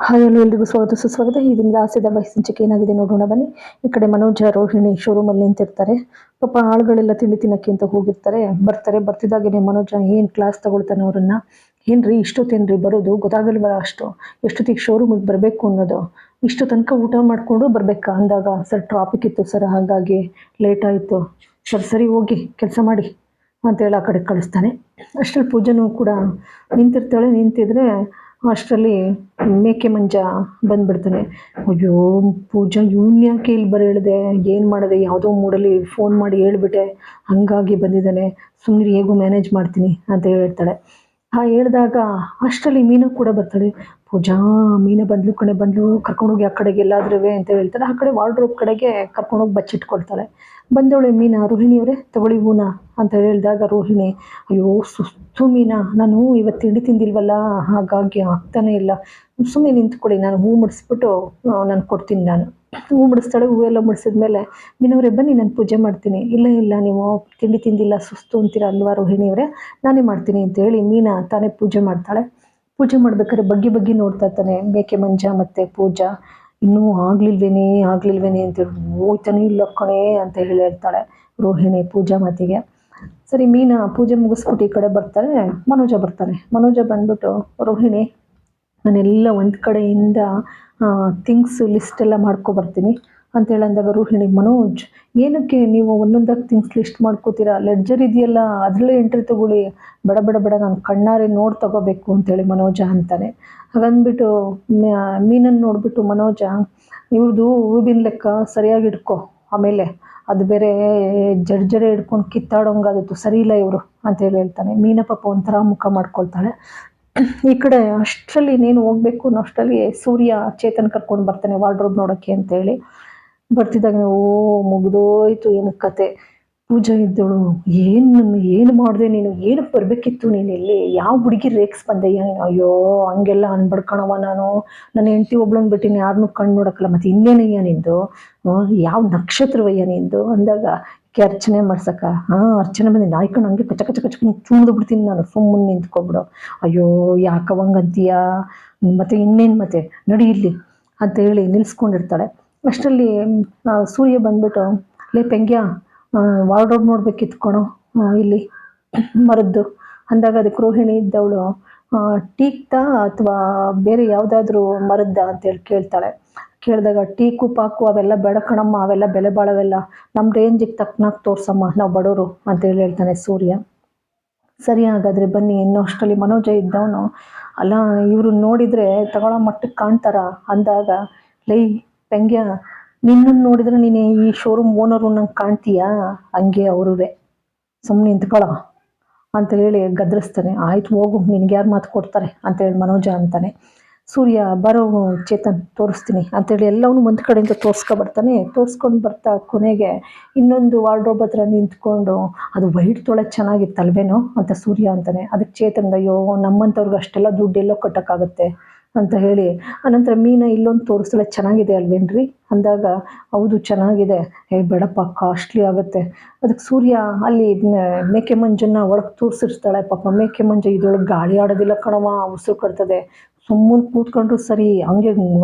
Hi hello ಎಲ್ರಿಗೂ ಸ್ವಾಗತ ಸುಸ್ವಾಗತ. ಈ ದಿನದ ಆಸೆ ದಬ್ಬ ಸಂಚಿಕೆ ಏನಾಗಿದೆ ನೋಡೋಣ ಬನ್ನಿ. ಈ ಕಡೆ ಮನೋಜ ರೋಹಿಣಿ ಶೋರೂಮಲ್ಲಿ ನಿಂತಿರ್ತಾರೆ. ಪಾಪ ಆಳುಗಳೆಲ್ಲ ತಿಂಡಿ ತಿನ್ನಕ್ಕೆ ಅಂತ ಹೋಗಿರ್ತಾರೆ. ಬರ್ತಿದ್ದಾಗೇನೆ ಮನೋಜ ಏನು ಕ್ಲಾಸ್ ತಗೊಳ್ತಾನೆ ಅವ್ರನ್ನ. ಏನ್ರಿ ಇಷ್ಟೊತ್ತೇನ್ರಿ ಬರೋದು, ಗೊತ್ತಾಗಲ್ವ ಅಷ್ಟು ಎಷ್ಟೊತ್ತಿಗೆ ಶೋರೂಮಿಗೆ ಬರಬೇಕು ಅನ್ನೋದು, ಇಷ್ಟು ತನಕ ಊಟ ಮಾಡಿಕೊಂಡು ಬರಬೇಕಾ ಅಂದಾಗ, ಸರ್ ಟ್ರಾಫಿಕ್ ಇತ್ತು ಸರ್ ಹಾಗಾಗಿ ಲೇಟ್ ಆಯಿತು ಸರ್, ಸರಿ ಹೋಗಿ ಕೆಲಸ ಮಾಡಿ ಅಂತೇಳಿ ಆ ಕಡೆ ಕಳಿಸ್ತಾನೆ. ಅಷ್ಟರಲ್ಲಿ ಪೂಜೆನೂ ಕೂಡ ನಿಂತಿದ್ರೆ ಅಷ್ಟರಲ್ಲಿ ಮೇಕೆ ಮಂಜ ಬಂದ್ಬಿಡ್ತಾನೆ. ಅಯ್ಯೋ ಪೂಜಾ, ಇವನು ಯಾಕೆ ಇಲ್ಲಿ ಹೇಳಿದೆ, ಏನು ಮಾಡಿದೆ, ಯಾವುದೋ ಮೂಡಲ್ಲಿ ಫೋನ್ ಮಾಡಿ ಹೇಳ್ಬಿಟ್ಟೆ, ಹಾಗಾಗಿ ಬಂದಿದ್ದಾನೆ, ಸುಮ್ಮನೆ ಹೇಗೂ ಮ್ಯಾನೇಜ್ ಮಾಡ್ತೀನಿ ಅಂತ ಹೇಳ್ತಾಳೆ. ಹೇಳಿದಾಗ ಅಷ್ಟರಲ್ಲಿ ಮೀನಾ ಕೂಡ ಬರ್ತಾಳೆ. ಪೂಜಾ, ಮೀನ ಬಂದ್ಲು ಕರ್ಕೊಂಡೋಗಿ ಆ ಕಡೆಗೆ ಎಲ್ಲಾದ್ರೂ ಅಂತ ಹೇಳ್ತಾಳೆ. ಆ ಕಡೆ ವಾರ್ಡ್ರೋಬ್ ಕಡೆಗೆ ಕರ್ಕೊಂಡೋಗಿ ಬಚ್ಚಿಟ್ಕೊಳ್ತಾಳೆ. ಬಂದವಳೆ ಮೀನಾ, ರೋಹಿಣಿಯವರೇ ತಗೊಳ್ಳಿ ಹೂನ ಅಂತ ಹೇಳಿದಾಗ ರೋಹಿಣಿ, ಅಯ್ಯೋ ಸುಸ್ತು ಮೀನಾ, ನಾನು ಇವತ್ತು ತಿಂಡಿ ತಿಂದಿಲ್ವಲ್ಲ ಹಾಗಾಗಿ ಆಗ್ತಾನೆ ಇಲ್ಲ, ಸುಮ್ಮನೆ ನಿಂತ್ಕೊಳ್ಳಿ, ನಾನು ಹೂ ಮುಡಿಸ್ಬಿಟ್ಟು ನಾನು ಕೊಡ್ತೀನಿ. ನಾನು ಹೂ ಮುಡಿಸ್ತಾಳೆ. ಹೂವೆಲ್ಲ ಮುಡಿಸಿದ್ಮೇಲೆ, ಮೀನವರೇ ಬನ್ನಿ ನಾನು ಪೂಜೆ ಮಾಡ್ತೀನಿ. ಇಲ್ಲ ನೀವು ತಿಂಡಿ ತಿಂದಿಲ್ಲ ಸುಸ್ತು ಅಂತೀರ ಅಲ್ವಾ ರೋಹಿಣಿಯವರೇ, ನಾನೇ ಮಾಡ್ತೀನಿ ಅಂತ ಹೇಳಿ ಮೀನಾ ತಾನೇ ಪೂಜೆ ಮಾಡ್ತಾಳೆ. ಪೂಜೆ ಮಾಡ್ಬೇಕಾದ್ರೆ ಬಗ್ಗಿ ನೋಡ್ತಾ ಇರ್ತಾನೆ ಮೇಕೆ ಮಂಜ ಮತ್ತು ಪೂಜಾ. ಇನ್ನೂ ಆಗ್ಲಿಲ್ವೇನೆ ಅಂತೇಳಿ, ಹೋಯ್ತಾನೆ ಇಲ್ಲ ಕಣೆ ಅಂತ ಹೇಳ್ತಾಳೆ ರೋಹಿಣಿ ಪೂಜಾ ಮಾತಿಗೆ. ಸರಿ ಮೀನಾ ಪೂಜೆ ಮುಗಿಸ್ಬಿಟ್ಟು ಈ ಕಡೆ ಬರ್ತಾರೆ. ಮನೋಜ ಬಂದ್ಬಿಟ್ಟು, ರೋಹಿಣಿ ನಾನೆಲ್ಲ ಒಂದು ಕಡೆಯಿಂದ ಥಿಂಗ್ಸ್ ಲಿಸ್ಟ್ ಎಲ್ಲ ಮಾಡ್ಕೊಬರ್ತೀನಿ ಅಂತೇಳಿ ಅಂದಾಗ ರೋಹಿಣಿ, ಮನೋಜ್ ಏನಕ್ಕೆ ನೀವು ಒಂದೊಂದಾಗಿ ಥಿಂಗ್ಸ್ ಲಿಸ್ಟ್ ಮಾಡ್ಕೋತೀರಾ, ಲೆಡ್ಜರ್ ಇದೆಯಲ್ಲ ಅದರಲ್ಲೇ ಎಂಟ್ರಿ ತಗೊಳ್ಳಿ, ಬೇಡ ನಾನು ಕಣ್ಣಾರೆ ನೋಡಿ ತಗೋಬೇಕು ಅಂತೇಳಿ ಮನೋಜ ಅಂತಾನೆ. ಹಾಗಂದ್ಬಿಟ್ಟು ಮೀನನ್ನು ನೋಡಿಬಿಟ್ಟು ಮನೋಜ, ಇವ್ರದ್ದು ಹೂವಿನ ಲೆಕ್ಕ ಸರಿಯಾಗಿ ಇಟ್ಕೊ, ಆಮೇಲೆ ಅದು ಬೇರೆ ಜಡ್ಜರೆ ಹಿಡ್ಕೊಂಡು ಕಿತ್ತಾಡೋಂಗಾದತ್ತು, ಸರಿ ಇಲ್ಲ ಇವರು ಅಂತೇಳಿ ಹೇಳ್ತಾನೆ. ಮೀನ ಪಾಪ ಒಂಥರ ಮುಖ ಮಾಡ್ಕೊಳ್ತಾಳೆ. ಈ ಕಡೆ ಅಷ್ಟರಲ್ಲಿ ನೀನು ಹೋಗ್ಬೇಕು ಅನ್ನೋ ಅಷ್ಟರಲ್ಲಿ ಸೂರ್ಯ ಚೇತನ್ ಕರ್ಕೊಂಡು ಬರ್ತಾನೆ ವಾರ್ಡ್ರೋಬ್ ನೋಡೋಕ್ಕೆ ಅಂತೇಳಿ. ಬರ್ತಿದ್ದಾಗ ಮುಗಿದೋಯ್ತು ಏನು ಕತೆ. ಪೂಜಾ ಇದ್ದಳು, ಏನು ಮಾಡಿದೆ ನೀನು, ಏನಕ್ಕೆ ಬರಬೇಕಿತ್ತು ನೀನು ಇಲ್ಲಿ, ಯಾವ ಹುಡುಗಿ ರೇಕ್ಸ್ ಬಂದಯ್ಯ ನೀನು, ಅಯ್ಯೋ ಹಂಗೆಲ್ಲ ಅನ್ಬಡ್ಕಣವ, ನಾನು ನನ್ನ ಹೆಂಡತಿ ಒಬ್ಳನ್ನ ಬಿಟ್ಟಿನಿ ಯಾರನ್ನೂ ಕಣ್ಣು ನೋಡೋಕ್ಕಲ್ಲ, ಮತ್ತು ಇನ್ನೇನಯ್ಯ ನಿಂದು, ಯಾವ ನಕ್ಷತ್ರವಯ್ಯ ನಿಂದು ಅಂದಾಗ, ಅರ್ಚನೆ ಮಾಡ್ಸಕ್ಕ, ಅರ್ಚನೆ ಬಂದು ನಾಯ್ಕೊಂಡು ಹಂಗೆ ಕಚ ಚೂಮ್ದು ಬಿಡ್ತೀನಿ ನಾನು, ಸುಮ್ಮನೆ ನಿಂತ್ಕೊಬಿಡು, ಅಯ್ಯೋ ಯಾಕವಂಗಂತೀಯ, ಮತ್ತು ಇನ್ನೇನು ಮತ್ತೆ ನಡಿ ಇಲ್ಲಿ ಅಂತ ಹೇಳಿ ನಿಲ್ಲಿಸ್ಕೊಂಡಿರ್ತಾಳೆ. ಅಷ್ಟರಲ್ಲಿ ಸೂರ್ಯ ಬಂದ್ಬಿಟ್ಟು, ಲೇ ಪೆಂಗ್ಯ, ವಾರ್ಡ್ರೋಬ್ ನೋಡ್ಬೇಕಿತ್ತು ಕಣೋ ಇಲ್ಲಿ ಮರದ್ದು ಅಂದಾಗ, ಅದಕ್ಕೆ ರೋಹಿಣಿ ಇದ್ದವಳು, ಟೀಕ್ತಾ ಅಥವಾ ಬೇರೆ ಯಾವುದಾದ್ರೂ ಮರದ್ದ ಅಂತೇಳಿ ಕೇಳ್ತಾಳೆ. ಕೇಳಿದಾಗ, ಟೀಕು ಪಾಕು ಅವೆಲ್ಲ ಬೇಡ ಕಣಮ್ಮ, ಅವೆಲ್ಲ ಬೆಲೆ ಬಾಳವೆಲ್ಲ, ನಮ್ಮ ರೇಂಜಿಗೆ ತಕ್ಕನಾಗ ತೋರ್ಸಮ್ಮ, ನಾವು ಬಡವರು ಅಂತೇಳಿ ಹೇಳ್ತಾನೆ ಸೂರ್ಯ. ಸರಿ ಹಾಗಾದರೆ ಬನ್ನಿ. ಇನ್ನೂ ಅಷ್ಟರಲ್ಲಿ ಮನೋಜ ಇದ್ದವನು, ಅಲ್ಲ ಇವರು ನೋಡಿದರೆ ತಗೊಳ್ಳೋ ಮಟ್ಟಕ್ಕೆ ಕಾಣ್ತಾರ ಅಂದಾಗ, ಲೈ ಪೆಂಗ್ಯ, ನಿನ್ನನ್ನು ನೋಡಿದ್ರೆ ನೀನು ಈ ಶೋರೂಮ್ ಓನರು ನಂಗೆ ಕಾಣ್ತೀಯಾ, ಹಂಗೆ ಅವರುವೆ, ಸುಮ್ಮನೆ ನಿಂತ್ಕೊಳ್ಳೋ ಅಂತ ಹೇಳಿ ಗದರಿಸ್ತಾನೆ. ಆಯ್ತು ಹೋಗು, ನಿನ್ಗೆ ಯಾರು ಮಾತು ಕೊಡ್ತಾರೆ ಅಂತೇಳಿ ಮನೋಜ ಅಂತಾನೆ. ಸೂರ್ಯ, ಬರೋ ಚೇತನ್ ತೋರಿಸ್ತೀನಿ ಅಂತೇಳಿ ಎಲ್ಲವನ್ನೂ ಒಂದು ಕಡೆಯಿಂದ ತೋರಿಸ್ಕೊಂಡು ಬರ್ತಾ ಕೊನೆಗೆ ಇನ್ನೊಂದು ವಾರ್ಡ್ರೋಬ್ ಹತ್ರ ನಿಂತ್ಕೊಂಡು, ಅದು ವೈಟ್ ತೊಳೆದು ಚೆನ್ನಾಗಿತ್ತಲ್ವೇನೋ ಅಂತ ಸೂರ್ಯ ಅಂತಾನೆ. ಅದಕ್ಕೆ ಚೇತನ್, ಅಯ್ಯೋ ನಮ್ಮಂಥವ್ರಿಗೆ ಅಷ್ಟೆಲ್ಲ ದುಡ್ಡು ಎಲ್ಲೋ ಕಟ್ಟೋಕ್ಕಾಗುತ್ತೆ ಅಂತ ಹೇಳಿ, ಆನಂತರ ಮೀನಾ ಇಲ್ಲೊಂದು ತೋರಿಸ್ತಾಳೆ, ಚೆನ್ನಾಗಿದೆ ಅಲ್ವೇನ್ರಿ ಅಂದಾಗ, ಹೌದು ಚೆನ್ನಾಗಿದೆ, ಬೇಡಪ್ಪ ಕಾಸ್ಟ್ಲಿ ಆಗುತ್ತೆ. ಅದಕ್ಕೆ ಸೂರ್ಯ ಅಲ್ಲಿ ಮೇಕೆ ಮಂಜನ್ನು ಒಳಗೆ ತೋರಿಸಿರ್ತಾಳೆ. ಪಾಪ ಮೇಕೆ ಮಂಜ ಇದ್ರೊಳಗೆ ಗಾಳಿ ಆಡೋದಿಲ್ಲ ಕಣವ, ಉಸಿರು ಕಟ್ತದೆ, ಸುಮ್ಮನೆ ಕೂತ್ಕೊಂಡ್ರು ಸರಿ ಹಂಗೆ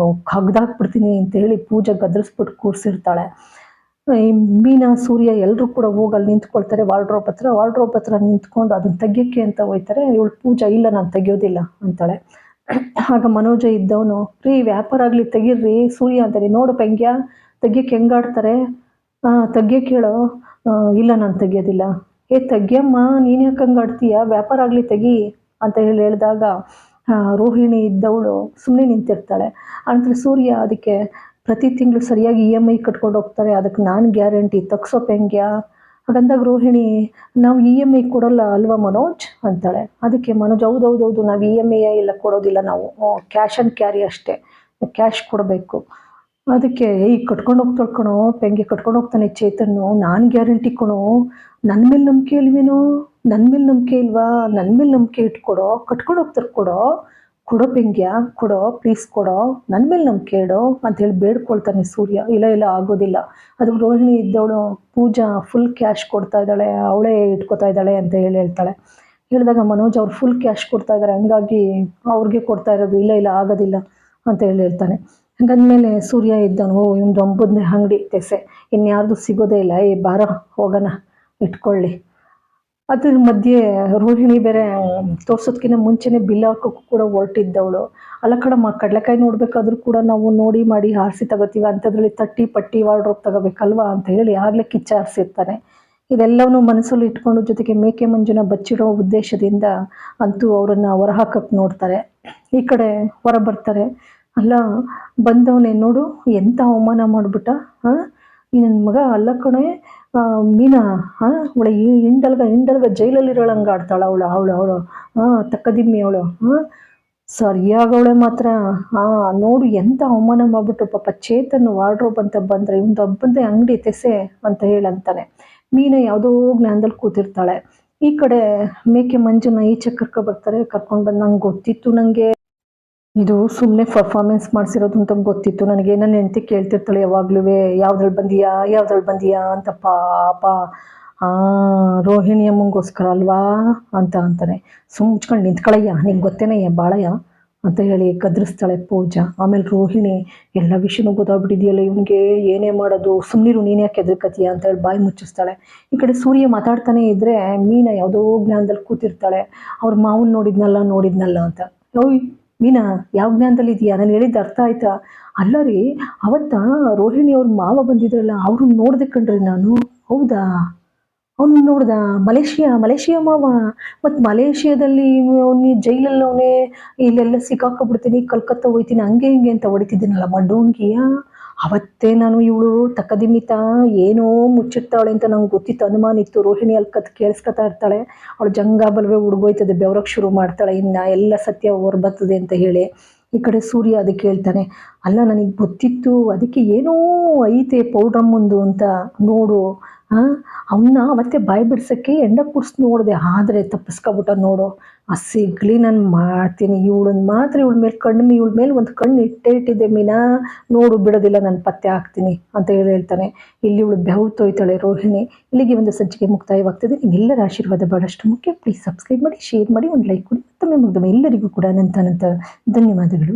ಕಗ್ದಾಕ್ಬಿಡ್ತೀನಿ ಅಂತೇಳಿ ಪೂಜೆ ಗದರಿಸ್ಬಿಟ್ಟು ಕೂರಿಸಿರ್ತಾಳೆ. ಈ ಮೀನಾ ಸೂರ್ಯ ಎಲ್ಲರೂ ಕೂಡ ಹೋಗಿ ಅಲ್ಲಿ ನಿಂತ್ಕೊಳ್ತಾರೆ ವಾರ್ಡ್ರೋಬ್ ಹತ್ರ ನಿಂತ್ಕೊಂಡು ಅದನ್ನು ತೆಗಿಯೋಕ್ಕೆ ಅಂತ ಹೋಯ್ತಾರೆ. ಇವಳು ಪೂಜಾ, ಇಲ್ಲ ನಾನು ತೆಗಿಯೋದಿಲ್ಲ ಅಂತಾಳೆ. ಆಗ ಮನೋಜ ಇದ್ದವನು, ರೀ ವ್ಯಾಪಾರ ಆಗಲಿ ತೆಗೀರಿ ಸೂರ್ಯ ಅಂತಾನೆ. ನೋಡು ಪೆಂಗ್ಯ, ತೆಗಿಯೋಕ್ಕೆ ಹೆಂಗಾಡ್ತಾರೆ, ತೆಗಿಯೋಕ್ಕೆ ಹೇಳೋ, ಇಲ್ಲ ನಾನು ತೆಗಿಯೋದಿಲ್ಲ, ತೆಗಿಯಮ್ಮ ನೀನು ಯಾಕೆ ಹಂಗಾಡ್ತೀಯ, ವ್ಯಾಪಾರ ಆಗಲಿ ತೆಗಿ ಅಂತ ಹೇಳಿದಾಗ ರೋಹಿಣಿ ಇದ್ದವಳು ಸುಮ್ಮನೆ ನಿಂತಿರ್ತಾಳೆ. ಅಂದರೆ ಸೂರ್ಯ ಅದಕ್ಕೆ ಪ್ರತಿ ತಿಂಗಳು ಸರಿಯಾಗಿ EMI ಕಟ್ಕೊಂಡು ಹೋಗ್ತಾರೆ, ಅದಕ್ಕೆ ನಾನು ಗ್ಯಾರಂಟಿ, ತಗ್ಸೋ ಪೆಂಗ್ಯ ಹಾಗಂದಾಗ ರೋಹಿಣಿ, ನಾವು EMI ಕೊಡೋಲ್ಲ ಅಲ್ವಾ ಮನೋಜ್ ಅಂತಾಳೆ. ಅದಕ್ಕೆ ಮನೋಜ್, ಹೌದೌದು ನಾವು EMI ಎಲ್ಲ ಕೊಡೋದಿಲ್ಲ, ನಾವು ಕ್ಯಾಶ್ ಆ್ಯಂಡ್ ಕ್ಯಾರಿ ಅಷ್ಟೇ, ಕ್ಯಾಶ್ ಕೊಡಬೇಕು. ಅದಕ್ಕೆ ಕಟ್ಕೊಂಡು ಹೋಗ್ತಾಳೆ ಕಣೋ ಪೆಂಗಿ, ಕಟ್ಕೊಂಡು ಹೋಗ್ತಾನೆ ಚೇತನ್ನು, ನಾನು ಗ್ಯಾರಂಟಿ ಕೊಣೋ, ನನ್ನ ಮೇಲೆ ನಂಬಿಕೆ ಇಲ್ವೇನೋ, ನನ್ನ ಮೇಲೆ ನಂಬಿಕೆ ಇಲ್ವಾ, ನನ್ನ ಮೇಲೆ ನಂಬಿಕೆ ಇಟ್ಕೊಡೋ, ಕಟ್ಕೊಂಡು ಹೋಗ್ತಾರೆ ಕೊಡೋ ಪೆಂಗ್ಯ, ಕೊಡೋ ಪ್ಲೀಸ್ ಕೊಡೋ, ನನ್ನ ಮೇಲೆ ನಂಬಿಕೆ ಇಡೋ ಅಂಥೇಳಿ ಬೇಡ್ಕೊಳ್ತಾನೆ ಸೂರ್ಯ. ಇಲ್ಲ ಆಗೋದಿಲ್ಲ. ಅದಕ್ಕೆ ರೋಹಿಣಿ ಇದ್ದವಳು, ಪೂಜಾ ಫುಲ್ ಕ್ಯಾಶ್ ಕೊಡ್ತಾ ಇದ್ದಾಳೆ, ಅವಳೇ ಇಟ್ಕೊತಾ ಇದ್ದಾಳೆ ಅಂತ ಹೇಳ್ತಾಳೆ. ಹೇಳಿದಾಗ ಮನೋಜ್ ಅವ್ರು ಫುಲ್ ಕ್ಯಾಶ್ ಕೊಡ್ತಾ ಇದ್ದಾರೆ, ಹಂಗಾಗಿ ಅವ್ರಿಗೆ ಕೊಡ್ತಾ ಇರೋದು, ಇಲ್ಲ ಆಗೋದಿಲ್ಲ ಅಂತ ಹೇಳ್ತಾನೆ. ಹಂಗಂದ್ಮೇಲೆ ಸೂರ್ಯ ಇದ್ದಾನು, ಓ ಇವ್ನು ಒಂಬದನೇ ಅಂಗಡಿ ತೆಸೆ, ಇನ್ಯಾರ್ದು ಸಿಗೋದೇ ಇಲ್ಲ, ಏ ಬಾರೋ ಹೋಗೋಣ ಇಟ್ಕೊಳ್ಳಿ. ಅದ್ರ ಮಧ್ಯೆ ರೋಹಿಣಿ ಬೇರೆ ತೋರ್ಸೋದ್ಕಿಂತ ಮುಂಚೆನೇ ಬಿಲ್ ಹಾಕೋಕ್ಕೂ ಕೂಡ ಹೊರಟಿದ್ದವಳು. ಅಲ್ಲ ಕಣಮ್ಮ, ಕಡಲೆಕಾಯಿ ನೋಡ್ಬೇಕಾದ್ರೂ ಕೂಡ ನಾವು ನೋಡಿ ಮಾಡಿ ಆರಿಸಿ ತಗೋತೀವಿ, ಅಂಥದ್ರಲ್ಲಿ ತಟ್ಟಿ ಪಟ್ಟಿ ವಾರ್ಡ್ರೋಬ್ ತಗೋಬೇಕಲ್ವಾ ಅಂತ ಹೇಳಿ ಆಗಲೇ ಕಿಚ್ಚ ಹಾರಿಸಿರ್ತಾನೆ. ಇದೆಲ್ಲವನ್ನೂ ಮನಸ್ಸಲ್ಲಿ ಇಟ್ಕೊಂಡು ಜೊತೆಗೆ ಮೇಕೆ ಮಂಜುನ ಬಚ್ಚಿಡೋ ಉದ್ದೇಶದಿಂದ ಅಂತೂ ಅವರನ್ನು ಹೊರಹಾಕಕ್ಕೆ ನೋಡ್ತಾರೆ. ಈ ಕಡೆ ಹೊರ ಬರ್ತಾರೆ. ಅಲ್ಲ ಬಂದವನೇ ನೋಡು ಎಂಥ ಅವಮಾನ ಮಾಡಿಬಿಟ್ಟ, ಹಾಂ ಈ ನನ್ನ ಮಗ ಅಲ್ಲ ಕಣೆ ಮೀನಾ, ಹಾಂ ಅವಳ ಹಿಂಡಲ್ಗ ಜೈಲಲ್ಲಿರೋಳಂಗೆ ಆಡ್ತಾಳ ಅವಳು ತಕ್ಕದಿಮ್ಮಿ ಅವಳು, ಹಾಂ ಸರಿಯಾಗವಳೆ ಮಾತ್ರ. ನೋಡು ಎಂಥ ಅವಮಾನ ಮಾಡ್ಬಿಟ್ಟು ಪಾಪ ಚೇತನ್ ವಾರ್ಡ್ರೋಬ್ ಅಂತ ಬಂದರೆ ಇವ್ನು ಒಬ್ಬಂದೇ ಅಂಗಡಿ ತೆಸೆ ಅಂತ ಹೇಳಂತಾನೆ. ಮೀನಾ ಯಾವುದೋ ಜ್ಞಾನದಲ್ಲಿ ಕೂತಿರ್ತಾಳೆ. ಈ ಕಡೆ ಮೇಕೆ ಮಂಜುನ ಈಚೆ ಬರ್ತಾರೆ. ಕರ್ಕೊಂಡು ಬಂದು ನಂಗೆ ಗೊತ್ತಿತ್ತು, ನನಗೆ ಇದು ಸುಮ್ಮನೆ ಪರ್ಫಾರ್ಮೆನ್ಸ್ ಮಾಡಿಸಿರೋದು ಅಂತ ಗೊತ್ತಿತ್ತು ನನಗೆ. ನನ್ನ ಹೆಂಡತಿ ಕೇಳ್ತಿರ್ತಾಳೆ ಯಾವಾಗ್ಲೂ, ಯಾವ್ದ್ರಲ್ಲಿ ಬಂದೀಯಾ ಅಂತ. ಪಾಪ ರೋಹಿಣಿ ಅಮ್ಮಂಗೋಸ್ಕರ ಅಲ್ವಾ ಅಂತ ಅಂತಾನೆ. ಮುಚ್ಕೊಂಡು ನಿಂತ್ಕೊಳ್ಳಯ್ಯ, ನಿಂಗೆ ಗೊತ್ತೇನಯ್ಯ ಬಾಳಯ್ಯ ಅಂತ ಹೇಳಿ ಗದ್ರಿಸ್ತಾಳೆ ಪೂಜಾ. ಆಮೇಲೆ ರೋಹಿಣಿ ಎಲ್ಲ ವಿಷಯನೂ ಗೊತ್ತಾಗ್ಬಿಟ್ಟಿದೆಯಲ್ಲ ಇವನಿಗೆ, ಏನೇ ಮಾಡೋದು, ಸುಮ್ಮನಿರು ನೀನು ಯಾಕೆ ಎದುರ್ಕತೀಯ ಅಂತ ಹೇಳಿ ಬಾಯಿ ಮುಚ್ಚಿಸ್ತಾಳೆ. ಈ ಕಡೆ ಸೂರ್ಯ ಮಾತಾಡ್ತಾನೆ ಇದ್ದರೆ ಮೀನಾ ಯಾವುದೋ ಜ್ಞಾನದಲ್ಲಿ ಕೂತಿರ್ತಾಳೆ. ಅವ್ರ ಮಾವನ್ ನೋಡಿದ್ನಲ್ಲ ಅಂತ. ಓಯ್ ಮೀನಾ, ಯಾವ ಜ್ಞಾನದಲ್ಲಿ ಇದೆಯಾ, ನಾನು ಹೇಳಿದ್ದು ಅರ್ಥ ಆಯ್ತಾ? ಅಲ್ಲ ರೀ, ಅವತ್ತ ರೋಹಿಣಿ ಅವ್ರ ಮಾವ ಬಂದಿದ್ರಲ್ಲ, ಅವ್ರನ್ನ ನೋಡ್ದೆ ಕಣ್ರಿ ನಾನು. ಹೌದಾ, ಅವ್ನು ನೋಡ್ದ? ಮಲೇಷಿಯಾ ಮಾವ. ಮತ್ತು ಮಲೇಷಿಯಾದಲ್ಲಿ ಅವನು ಜೈಲಲ್ಲಿ ಅವನೇ, ಇಲ್ಲೆಲ್ಲ ಸಿಕ್ಕಾಕೊಬಿಡ್ತೀನಿ, ಕಲ್ಕತ್ತಾ ಹೋಯ್ತೀನಿ, ಹಂಗೆ ಹಿಂಗೆ ಅಂತ ಹೊಡಿತಿದ್ದೀನಲ್ಲ ಮಡ್ಡೋಂಗಿಯ. ಅವತ್ತೇ ನಾನು ಇವಳು ತಕ್ಕದಿಮಿತ ಏನೋ ಮುಚ್ಚಿರ್ತಾಳೆ ಅಂತ ನಂಗೆ ಗೊತ್ತಿತ್ತು, ಅನುಮಾನ ಇತ್ತು. ರೋಹಿಣಿ ಅಲ್ಲಿ ಕೇಳಿಸ್ಕೊತಾ ಇರ್ತಾಳೆ, ಅವಳು ಜಂಗಾಬಲ್ವೇ ಹುಡುಗೋಯ್ತದೆ, ಬೆವರಕ್ಕೆ ಶುರು ಮಾಡ್ತಾಳೆ, ಇನ್ನು ಎಲ್ಲ ಸತ್ಯ ಹೊರಬರ್ತದೆ ಅಂತ ಹೇಳಿ. ಈ ಕಡೆ ಸೂರ್ಯ ಅದಕ್ಕೆ ಹೇಳ್ತಾನೆ, ಅಲ್ಲ ನನಗೆ ಗೊತ್ತಿತ್ತು, ಅದಕ್ಕೆ ಏನೋ ಐತೆ ಪೌಡ್ರಮ್ಮಂದು ಅಂತ ನೋಡು. ಅವನ್ನ ಅವತ್ತೆ ಬಾಯಿ ಬಿಡ್ಸೋಕ್ಕೆ ಎಂಡ ಕುಡ್ಸಿ ನೋಡಿದೆ, ಆದರೆ ತಪ್ಪಿಸ್ಕೊಬಿಟ್ಟ ನೋಡು. ಸಿಗ್ಲಿ, ನಾನು ಮಾಡ್ತೀನಿ. ಇವಳ ಮೇಲೆ ಒಂದು ಕಣ್ಣು ಇಟ್ಟಿದ್ದೆ ಮೀನಾ, ನೋಡು ಬಿಡೋದಿಲ್ಲ, ನಾನು ಪತ್ತೆ ಹಾಕ್ತೀನಿ ಅಂತ ಹೇಳ್ತಾನೆ. ಇಲ್ಲಿ ಇವಳು ಬೆವ್ತೋಯ್ತಾಳೆ ರೋಹಿಣಿ. ಇಲ್ಲಿಗೆ ಒಂದು ಸಂಚಿಕೆ ಮುಕ್ತಾಯವಾಗ್ತದೆ. ನಿಮ್ಮೆಲ್ಲರ ಆಶೀರ್ವಾದ ಬಹಳಷ್ಟು ಮುಖ್ಯ. ಪ್ಲೀಸ್ ಸಬ್ಸ್ಕ್ರೈಬ್ ಮಾಡಿ, ಶೇರ್ ಮಾಡಿ, ಒಂದು ಲೈಕ್ ಕೊಡಿ. ಮತ್ತೊಮ್ಮೆ ಎಲ್ಲರಿಗೂ ಕೂಡ ಅನಂತ ಧನ್ಯವಾದಗಳು.